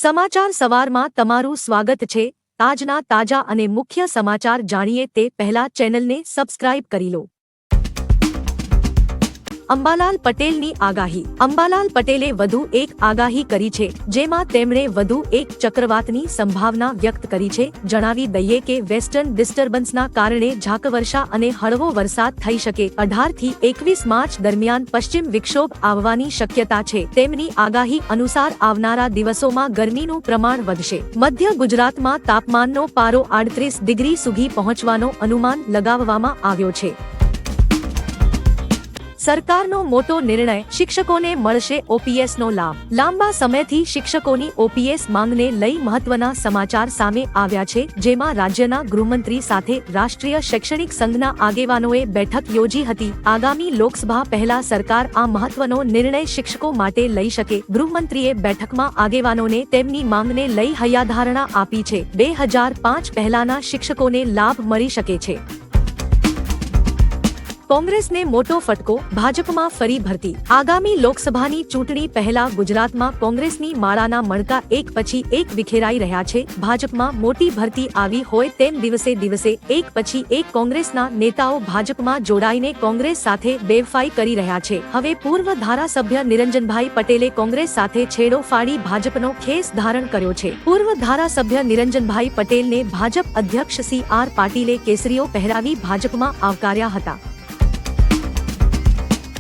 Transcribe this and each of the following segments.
સમાચાર સવારમાં તમારું સ્વાગત છે। આજના તાજા અને મુખ્ય સમાચાર જાણીએ તે પહેલા ચેનલને સબસ્ક્રાઇબ કરી લો। અંબાલાલ પટેલની આગાહી। અંબાલાલ પટેલે વધુ એક આગાહી કરી છે, જેમાં તેમણે વધુ એક ચક્રવાતની સંભાવના વ્યક્ત કરી છે। જણાવી દઈએ કે વેસ્ટર્ન ડિસ્ટર્બન્સના કારણે ઝાકવર્ષા અને હળવો વરસાદ થઈ શકે। 18 થી 21 માર્ચ દરમિયાન પશ્ચિમ વિક્ષોભ આવવાની શક્યતા છે। તેમની આગાહી અનુસાર આવનારા દિવસોમાં ગરમીનું પ્રમાણ વધશે। મધ્ય ગુજરાતમાં તાપમાનનો પારો 38 ડિગ્રી સુધી પહોંચવાનો અનુમાન લગાવવામાં આવ્યો છે। સરકારનો મોટો નિર્ણય, શિક્ષકોને મળશે ઓપીએસનો લાભ। લાંબા સમયથી શિક્ષકોની ઓપીએસ માંગને લઈ મહત્વના સમાચાર સામે આવ્યા છે, જેમાં રાજ્યના ગૃહમંત્રી સાથે રાષ્ટ્રીય શૈક્ષણિક સંઘના આગેવાનોએ બેઠક યોજી હતી। આગામી લોકસભા પહેલા સરકાર આ મહત્વનો નિર્ણય શિક્ષકો માટે લઈ શકે। ગૃહમંત્રીએ બેઠકમાં આગેવાનોને તેમની માંગને લઈ હૈયાધારણા આપી છે। 2005 પહેલાના શિક્ષકોને લાભ મળી શકે છે। કોંગ્રેસને મોટો ફટકો, ભાજપમાં ફરી ભરતી। આગામી લોકસભાની ચૂંટણી પહેલા ગુજરાતમાં કોંગ્રેસની માળાના મણકા એક પછી એક વિખેરાઈ રહ્યા છે। ભાજપમાં મોટી ભરતી આવી હોય તેમ દિવસે દિવસે એક પછી એક કોંગ્રેસના નેતાઓ ભાજપમાં જોડાઈને કોંગ્રેસ સાથે બેવફાઈ કરી રહ્યા છે। હવે પૂર્વ ધારાસભ્ય નિરંજનભાઈ પટેલે કોંગ્રેસ સાથે છેડો ફાડી ભાજપનો ખેસ ધારણ કર્યો છે। પૂર્વ ધારાસભ્ય નિરંજનભાઈ પટેલને ભાજપ અધ્યક્ષ CR પાટીલે કેસરીઓ પહેરાવી ભાજપમાં આવકાર્યા હતા।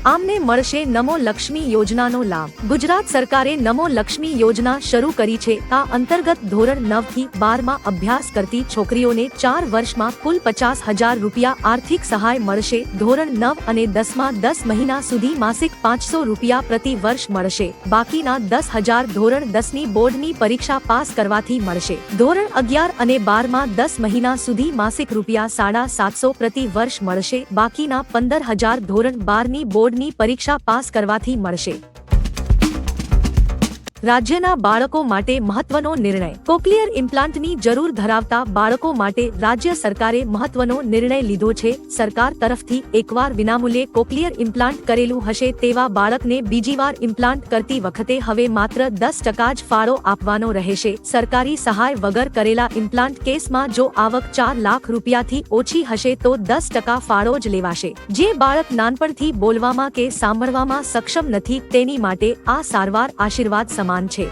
આમને મળશે નમો લક્ષ્મી યોજનાનો લાભ। ગુજરાત સરકારે નમો લક્ષ્મી યોજના શરૂ કરી છે। આ અંતર્ગત ધોરણ 9 થી 12 માં અભ્યાસ કરતી છોકરીઓને 4 વર્ષમાં કુલ 50,000 રૂપિયા આર્થિક સહાય મળશે। ધોરણ 9 અને 10 માં 10 મહિના સુધી માસિક 500 રૂપિયા પ્રતિ વર્ષ મળશે। બાકીના 10,000 ધોરણ 10 ની બોર્ડની પરીક્ષા પાસ કરવાથી મળશે। ધોરણ 11 અને 12 માં 10 મહિના સુધી માસિક રૂપિયા 750 પ્રતિ વર્ષ મળશે। બાકીના 15,000 ધોરણ 12 ની બોર્ડ ની પરીક્ષા પાસ કરવાથી મળશે। રાજ્યના બાળકો માટે મહત્વનો નિર્ણય। કોક્લિયર ઇમ્પ્લાન્ટની જરૂર ધરાવતા બાળકો માટે રાજ્ય સરકારે મહત્વનો નિર્ણય લીધો છે। સરકાર તરફથી એકવાર વિનામૂલ્યે કોક્લિયર ઇમ્પ્લાન્ટ કરેલું હશે તેવા બાળકને બીજીવાર ઇમ્પ્લાન્ટ કરતી વખતે હવે માત્ર 10% જ ફાળો આપવાનો રહેશે। સરકારી સહાય વગર કરેલા ઇમ્પ્લાન્ટ કેસમાં જો આવક 4 લાખ રૂપિયાથી ઓછી હશે તો 10% ફાળો જ લેવાશે। જે બાળક નાનપણથી બોલવામાં કે સાંભળવામાં સક્ષમ નથી તેની માટે આ સારવાર આશીર્વાદ સમાન છે।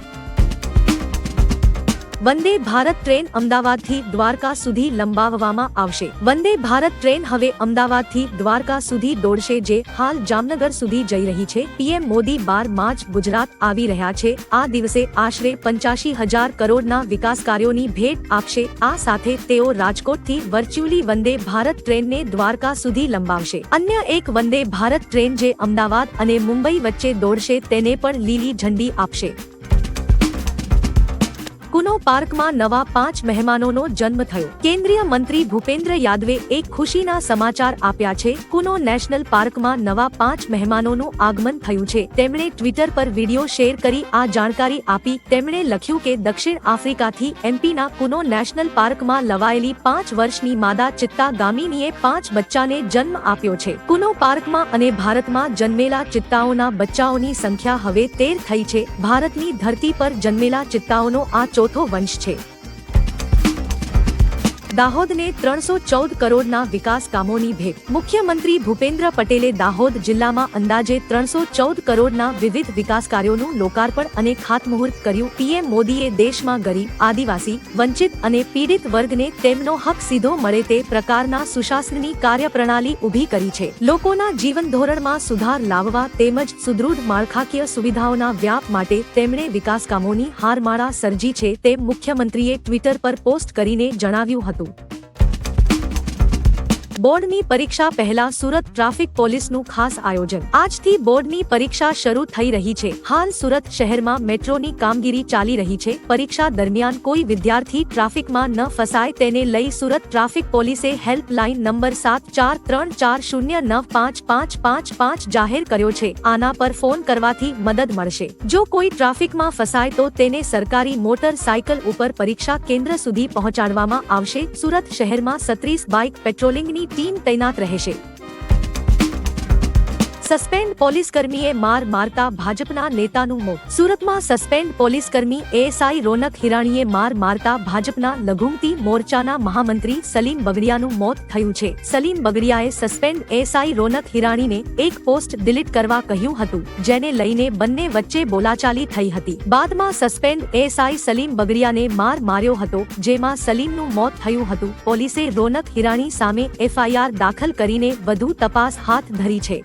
વંદે ભારત ટ્રેન અમદાવાદથી દ્વારકા સુધી લંબાવવામાં આવશે। વંદે ભારત ટ્રેન હવે અમદાવાદથી દ્વારકા સુધી દોડશે, જે હાલ જામનગર સુધી જઈ રહી છે। પીએમ મોદી 12 માર્ચ ગુજરાત આવી રહ્યા છે। આ દિવસે આશરે 85,000 કરોડના વિકાસ કાર્યોની ભેટ આપશે। આ સાથે તેઓ રાજકોટથી વર્ચ્યુઅલી વંદે ભારત ટ્રેનને દ્વારકા સુધી લંબાવશે। અન્ય એક વંદે ભારત ટ્રેન જે અમદાવાદ અને મુંબઈ વચ્ચે દોડશે તેને પણ લીલી ઝંડી આપશે। કુનો પાર્કમાં નવા 5 મહેમાનોનો જન્મ થયો। કેન્દ્રીય મંત્રી ભૂપેન્દ્ર યાદવે એક ખુશીના સમાચાર આપ્યા છે। કુનો નેશનલ પાર્કમાં નવા 5 મહેમાનોનું આગમન થયું છે। તેમણે ટ્વિટર પર વિડીયો શેર કરી આ જાણકારી આપી। તેમણે લખ્યું કે દક્ષિણ આફ્રિકાથી એમપીના કુનો નેશનલ પાર્કમાં લવાયેલી 5 વર્ષની માદા ચિત્તા ગામીનીએ 5 બચ્ચાને જન્મ આપ્યો છે। કુનો પાર્કમાં અને ભારતમાં જન્મેલા ચિત્તાઓના બચ્ચાઓની સંખ્યા હવે 13 થઈ છે। ભારતની ધરતી પર જન્મેલા ચિત્તાઓનો આ ચોથો વંશ છે। દાહોદને 314 કરોડના વિકાસ કામોની ભેટ। મુખ્યમંત્રી ભૂપેન્દ્ર પટેલે દાહોદ જિલ્લામાં અંદાજે 314 કરોડના વિવિધ વિકાસ કાર્યોનું લોકાર્પણ અને ખાતમુહૂર્ત કર્યું। પીએમ મોદીએ દેશમાં ગરીબ, આદિવાસી, વંચિત અને પીડિત વર્ગને તેમનો હક સીધો મળે તે પ્રકારના સુશાસનની કાર્યપ્રણાલી ઊભી કરી છે। લોકોના જીવન ધોરણમાં સુધાર લાવવા તેમજ સુદૃઢ માળખાકીય સુવિધાઓના વ્યાપ માટે તેમણે વિકાસ કામોની હારમાળા સર્જી છે, તેમ મુખ્યમંત્રીએ ટ્વિટર પર પોસ્ટ કરીને જણાવ્યું હતું। બોર્ડની પરીક્ષા પહેલા સુરત ટ્રાફિક પોલીસનું ખાસ આયોજન। આજથી બોર્ડની પરીક્ષા શરૂ થઈ રહી છે। હાલ સુરત શહેરમાં મેટ્રોની કામગીરી ચાલી રહી છે। પરીક્ષા દરમિયાન કોઈ વિદ્યાર્થી ટ્રાફિકમાં ન ફસાય તેને લઈ સુરત ટ્રાફિક પોલીસે હેલ્પલાઇન નંબર 7434095555 જાહેર કર્યો છે। આના પર ફોન કરવાથી મદદ મળશે। જો કોઈ ટ્રાફિકમાં ફસાય તો તેને સરકારી મોટર સાયકલ ઉપર પરીક્ષા કેન્દ્ર સુધી પહોંચાડવામાં આવશે। સુરત શહેરમાં 36 બાઇક પેટ્રોલિંગની ટીમ તૈનાત રહેશે। સસ્પેન્ડ પોલીસકર્મીએ માર મારતા ભાજપના નેતાનું મોત. સુરતમાં સસ્પેન્ડ પોલીસકર્મી એએસઆઈ રોનક હિરાણીએ માર મારતા ભાજપના લઘુમતી મોરચાના મહામંત્રી સલીમ બગડિયાનું મોત થયું છે. સલીમ બગડિયાએ સસ્પેન્ડ એએસઆઈ રોનક હિરાણીને એક પોસ્ટ ડિલીટ કરવા કહ્યું હતું, જેને લઈને બંને વચ્ચે બોલાચાલી થઈ હતી. બાદમાં સસ્પેન્ડ એએસઆઈ સલીમ બગડિયાને માર માર્યો હતો, જેમાં સલીમનું મોત થયું હતું. પોલીસે રોનક હિરાણી સામે એફઆઈઆર દાખલ કરીને વધુ તપાસ હાથ ધરી છે.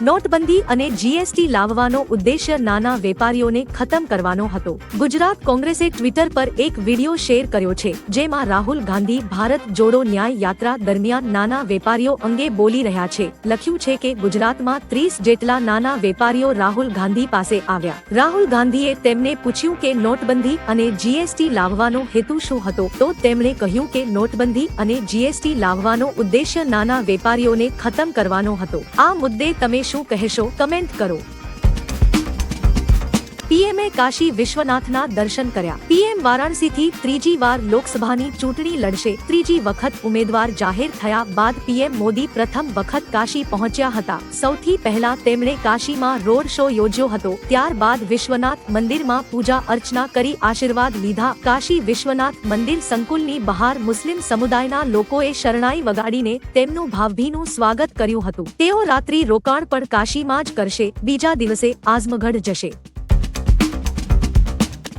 નોટબંધી અને જીએસટી લાવવાનો ઉદ્દેશ્ય નાના વેપારીઓને ખતમ કરવાનો હતો. ગુજરાત કોંગ્રેસે ટ્વિટર પર એક વિડિયો શેર કર્યો છે, જેમાં રાહુલ ગાંધી ભારત જોડો ન્યાય યાત્રા દરમિયાન નાના વેપારીઓ અંગે બોલી રહ્યા છે. લખ્યું છે કે ગુજરાતમાં 30 જેટલા નાના વેપારીઓ રાહુલ ગાંધી પાસે આવ્યા. રાહુલ ગાંધીએ તેમને પૂછ્યું કે નોટબંધી અને જીએસટી લાવવાનો હેતુ શું હતો, તો તેમણે કહ્યું કે નોટબંધી અને જીએસટી લાવવાનો ઉદ્દેશ્ય નાના વેપારીઓને ખતમ કરવાનો હતો. આ મુદ્દે તમે શું કહેશો? કમેન્ટ કરો. પીએમએ કાશી વિશ્વનાથના દર્શન કર્યા. પીએમ વારાણસીથી ત્રીજી વાર લોકસભાની ચૂંટણી લડશે. ત્રીજી વખત ઉમેદવાર જાહેર થયા બાદ પીએમ મોદી પ્રથમ વખત કાશી પહોંચ્યા હતા. સૌથી પહેલા તેમણે કાશીમાં રોડ શો યોજ્યો હતો. ત્યારબાદ વિશ્વનાથ મંદિરમાં પૂજા અર્ચના કરી આશીર્વાદ લીધા. કાશી વિશ્વનાથ મંદિર સંકુલની બહાર મુસ્લિમ સમુદાયના લોકોએ શરણાઈ વગાડીને તેમનું ભાવભીનું સ્વાગત કર્યું હતું. તેઓ રાત્રિ રોકાણ પણ કાશીમાં જ કરશે. બીજા દિવસે આઝમગઢ જશે.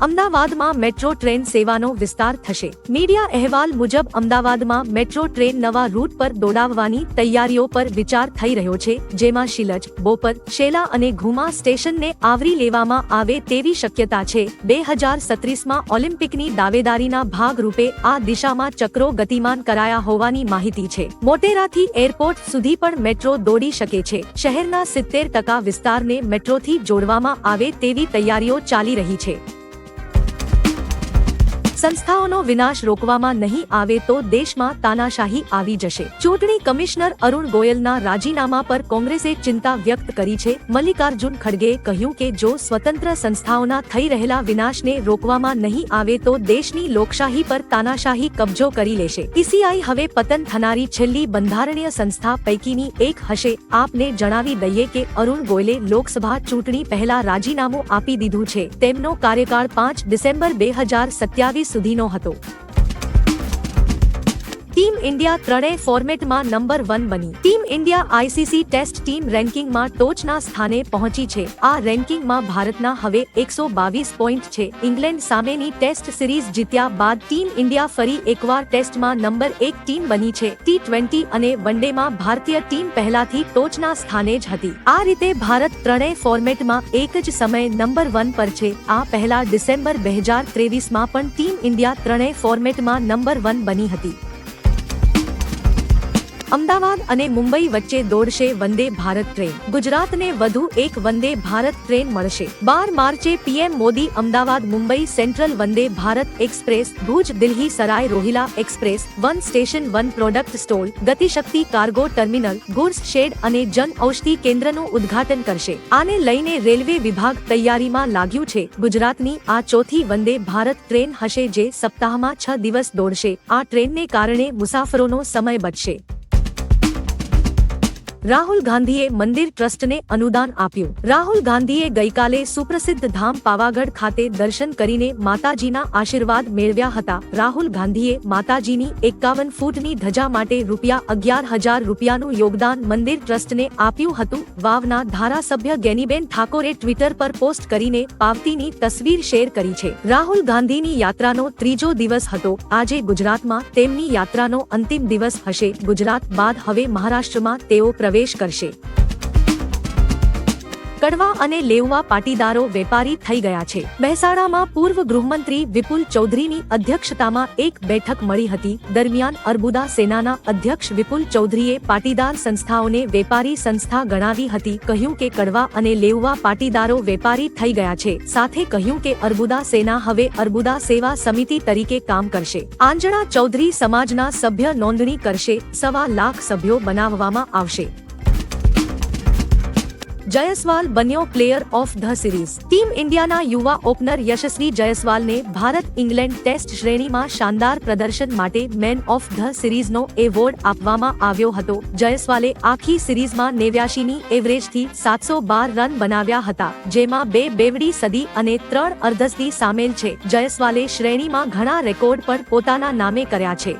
અમદાવાદમાં મેટ્રો ટ્રેન સેવાનો વિસ્તાર થશે. મીડિયા અહેવાલ મુજબ અમદાવાદમાં મેટ્રો ટ્રેન નવા રૂટ પર દોડાવવાની તૈયારીઓ પર વિચાર થઈ રહ્યો છે, જેમાં શિલજ, બોપર, શેલા અને ઘુમા સ્ટેશનને આવરી લેવામાં આવે તેવી શક્યતા છે. 2037માં ઓલિમ્પિકની દાવેદારીના ભાગરૂપે આ દિશામાં ચક્રો ગતિમાન કરાયા હોવાની માહિતી છે. મોટેરાથી એરપોર્ટ સુધી પણ મેટ્રો દોડી શકે છે. શહેરના 70% વિસ્તારને મેટ્રોથી જોડવામાં આવે તેવી તૈયારીઓ ચાલી રહી છે. સંસ્થાઓનો વિનાશ રોકવામાં નહીં આવે તો દેશમાં તાનાશાહી આવી જશે. ચૂંટણી કમિશનર અરુણ ગોયલના રાજીનામા પર કોંગ્રેસે ચિંતા વ્યક્ત કરી છે. મલ્લિકાર્જુન ખડગેએ કહ્યું કે જો સ્વતંત્ર સંસ્થાઓના થઈ રહેલા વિનાશને રોકવામાં નહીં આવે તો દેશની લોકશાહી પર તાનાશાહી કબજો કરી લેશે. ઈસીઆઈ હવે પતન થનારી છેલ્લી બંધારણીય સંસ્થા પૈકીની એક હશે. આપને જણાવી દઈએ કે અરુણ ગોયલે લોકસભા ચૂંટણી પહેલા રાજીનામું આપી દીધું છે. તેમનો કાર્યકાળ 5 ડિસેમ્બર 2027 સુધીનો હતો. ટીમ ઇન્ડિયા ત્રણેય ફોર્મેટમાં નંબર 1 બની. Team India ICC test team રેન્કિંગમાં ટોચના સ્થાને પહોંચી છે. આ રેન્કિંગમાં ભારતના હવે 122 પોઈન્ટ છે. ઇંગ્લેન્ડ સામેની ટેસ્ટ સિરીઝ જીત્યા બાદ ટીમ ઇન્ડિયા ફરી એકવાર ટેસ્ટમાં નંબર 1 ટીમ બની છે. ટી20 અને વનડેમાં ભારતીય ટીમ પહેલાથી ટોચના સ્થાને જ હતી. આ રીતે ભારત ત્રણેય ફોર્મેટમાં એક જ સમયે નંબર 1 પર છે. આ પહેલા ડિસેમ્બર 2023માં પણ ટીમ ઇન્ડિયા ત્રણેય ફોર્મેટમાં નંબર 1 બની હતી. અમદાવાદ અને મુંબઈ વચ્ચે દોડશે વંદે ભારત ટ્રેન. ગુજરાતને વધુ એક વંદે ભારત ટ્રેન મળશે. 12 માર્ચે PM Modi Ahmedabad Mumbai central Vande Bharat express, Bhuj Delhi Sarai Rohilla express, one station, one product stall, Gatishakti cargo terminal, goods shed અને જન ઔષધિ કેન્દ્રનું ઉદ્ઘાટન કરશે. આને લઈને રેલવે વિભાગ તૈયારીમાં લાગ્યું છે. ગુજરાતની આ ચોથી વંદે ભારત ટ્રેન હશે જે સપ્તાહમાં 6 દિવસ દોડશે. આ ટ્રેનને કારણે મુસાફરોનો સમય બચશે. રાહુલ ગાંધીએ મંદિર ટ્રસ્ટને અનુદાન આપ્યું. રાહુલ ગાંધીએ ગઈકાલે સુપ્રસિદ્ધ ધામ પાવાગઢ ખાતે દર્શન કરીને માતાજીના આશીર્વાદ મેળવ્યા હતા. રાહુલ ગાંધીએ માતાજીની 51 ફૂટની ધજા માટે ₹11,000નું યોગદાન મંદિર ટ્રસ્ટને આપ્યું હતું. વાવના ધારાસભ્ય ગેનીબેન ઠાકોરે ટ્વિટર પર પોસ્ટ કરીને પાવતીની તસવીર શેર કરી છે. રાહુલ ગાંધીની યાત્રાનો ત્રીજો દિવસ હતો. આજે ગુજરાતમાં તેમની યાત્રાનો અંતિમ દિવસ હશે. ગુજરાત બાદ હવે મહારાષ્ટ્રમાં તેઓ પ્રવેશ કરશે. કડવા અને લેઉવા પાટીદારો વેપારી થઈ ગયા છે. મહેસાણામાં પૂર્વ ગૃહમંત્રી વિપુલ ચૌધરીની અધ્યક્ષતામાં એક બેઠક મળી હતી. દરમિયાન અર્બુદા સેનાના અધ્યક્ષ વિપુલ ચૌધરીએ પાટીદાર સંસ્થાઓને વેપારી સંસ્થા ગણાવી હતી. કહ્યું કે કડવા અને લેઉવા પાટીદારો વેપારી થઈ ગયા છે. સાથે કહ્યું કે અર્બુદા સેના હવે અર્બુદા સેવા સમિતિ તરીકે કામ કરશે. આંજણા ચૌધરી સમાજના સભ્ય નોંધણી કરશે. 1.25 લાખ સભ્યો બનાવવામાં આવશે. જયસ્વાલ બન્યો player of the series. Team ઇન્ડિયાના યુવા ઓપનર યશસ્વી જયસ્વાલને ભારત ઇંગ્લેન્ડ ટેસ્ટ શ્રેણીમાં શાનદાર પ્રદર્શન માટે મેન ઓફ ધ સિરીઝનો એવોર્ડ આપવામાં આવ્યો હતો। જયસ્વાલે આખી સિરીઝમાં 89ની એવરેજથી 712 રન બનાવ્યા હતા, જેમાં 2 બેવડી સદી અને 3 અર્ધસદી સામેલ છે। જયસ્વાલે શ્રેણીમાં ઘણા રેકોર્ડ પણ પોતાના નામે કર્યા છે।